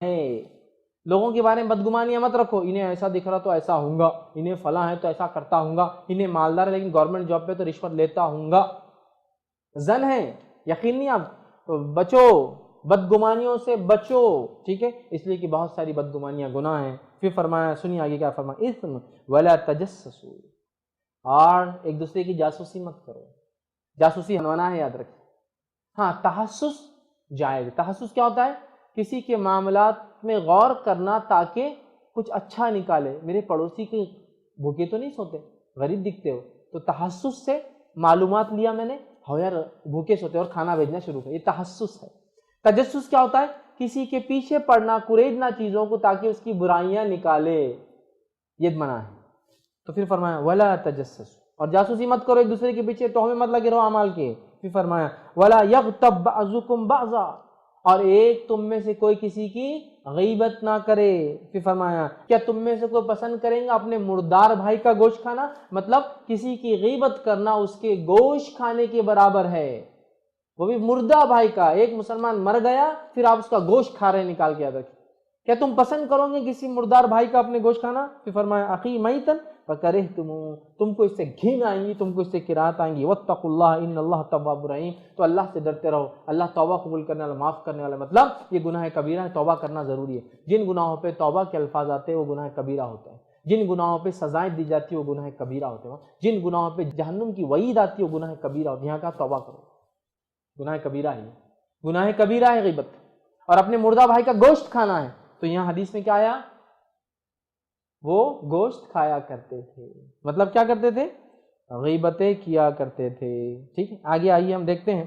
ہے. لوگوں کے بارے میں بدگمانیاں مت رکھو، انہیں ایسا دکھ رہا تو ایسا ہوں گا، انہیں فلاں ہے تو ایسا کرتا ہوں گا، انہیں مالدار ہے لیکن گورنمنٹ جاب پہ تو رشوت لیتا ہوں گا. زن ہے، یقین نہیں آپ بچو، بدگمانیوں سے بچو. ٹھیک ہے، اس لیے کہ بہت ساری بدگمانیاں گناہ ہیں. پھر فرمایا، سنیے آگے کیا فرمایا، اثم ولا تجسسوا، اور ایک دوسرے کی جاسوسی مت کرو. جاسوسی منع ہے، یاد رکھیں. ہاں، تحسس جائز. تحسس کیا ہوتا ہے؟ کسی کے معاملات میں غور کرنا تاکہ کچھ اچھا نکالے. میرے پڑوسی کے بھوکے تو نہیں سوتے، غریب دکھتے ہو، تو تحسس سے معلومات لیا میں نے، ہو یار بھوکے سوتے اور کھانا بھیجنا شروع کر. یہ تحسس ہے. تجسس کیا ہوتا ہے؟ کسی کے پیچھے پڑنا، کریدنا چیزوں کو تاکہ اس کی برائیاں نکالے. یہ منع ہے. تو پھر فرمایا ولا تجسس، اور جاسوسی مت کرو ایک دوسرے کے پیچھے، تہمے مت لگے رہو اعمال کے. پھر فرمایا ولا یغتب بعضکم بعضا، اور ایک تم میں سے کوئی کسی کی غیبت نہ کرے. پھر فرمایا کیا تم میں سے کوئی پسند کریں گا اپنے مردار بھائی کا گوشت کھانا؟ مطلب کسی کی غیبت کرنا اس کے گوشت کھانے کے برابر ہے، وہ بھی مردہ بھائی کا. ایک مسلمان مر گیا، پھر آپ اس کا گوشت کھا رہے ہیں نکال کے. یاد رکھیں، کیا تم پسند کرو گے کسی مردار بھائی کا اپنے گوشت کھانا؟ پھر فرمایا اخی میتن فکرہتموہ، تم کو اس سے گھن آئیں گی، تم کو اس سے کراہت آئیں گی. واتقوا اللہ ان اللہ تواب رحیم، تو اللہ سے ڈرتے رہو، اللہ توبہ قبول کرنے والا، معاف کرنے والا. مطلب یہ گناہ کبیرہ ہے، توبہ کرنا ضروری ہے. جن گناہوں پہ توبہ کے الفاظ آتے ہیں وہ گناہ کبیرہ ہوتا ہے. جن گناہوں پہ سزائیں دی جاتی ہیں وہ گناہ کبیرہ ہوتے ہیں. جن گناہوں پہ جہنم کی وعید آتی ہے وہ گناہ کبیرہ ہوتے ہیں. یہاں کا توبہ کرو، گناہ کبیرہ ہے. گناہ کبیرہ ہے غیبت، اور اپنے مردہ بھائی کا گوشت کھانا ہے. تو یہاں حدیث میں کیا آیا؟ وہ گوشت کھایا کرتے تھے. مطلب کیا کرتے تھے؟ غیبتیں کیا کرتے تھے. ٹھیک ہے، آگے آئیے ہم دیکھتے ہیں.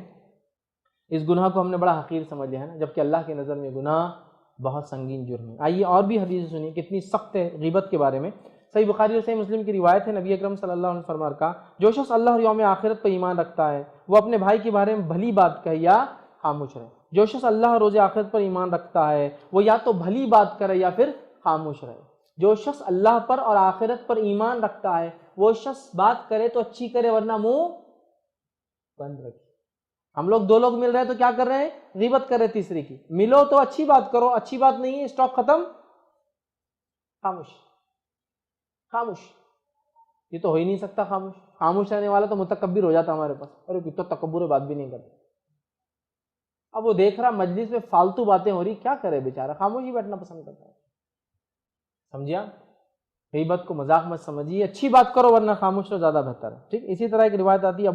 اس گناہ کو ہم نے بڑا حقیر سمجھ لیا ہے نا، جبکہ اللہ کی نظر میں گناہ بہت سنگین جرم ہے. آئیے اور بھی حدیث سنیے کتنی سخت ہے غیبت کے بارے میں. صحیح بخاری اور صحیح مسلم کی روایت ہے، نبی اکرم صلی اللہ علیہ وسلم فرمان کا، جو شخص اللہ اور یوم آخرت پر ایمان رکھتا ہے وہ اپنے بھائی کے بارے میں بھلی بات کہے یا خاموش رہے. جو شخص اللہ اور روز آخرت پر ایمان رکھتا ہے وہ یا تو بھلی بات کرے یا پھر خاموش رہے. جو شخص اللہ پر اور آخرت پر ایمان رکھتا ہے وہ شخص بات کرے تو اچھی کرے ورنہ منہ بند رکھے. ہم لوگ دو لوگ مل رہے ہیں تو کیا کر رہے ہیں؟ غیبت کر رہے تیسری کی. ملو تو اچھی بات کرو، اچھی بات نہیں ہے اسٹاک ختم، خاموش. خاموش، یہ تو ہو ہی نہیں سکتا. خاموش، خاموش رہنے والا تو متکبر ہو جاتا ہمارے پاس. ارے کتنا تکبر ہے، بات بھی نہیں کرتا. اب وہ دیکھ رہا مجلس میں فالتو باتیں ہو رہی، کیا کرے بیچارہ، خاموش ہی بیٹھنا پسند کرتا ہے. سمجھیا؟ غیبت کو مذاق مت سمجھیے، اچھی بات کرو ورنہ خاموش رہو، زیادہ بہتر ہے. ٹھیک، اسی طرح ایک روایت آتی ہے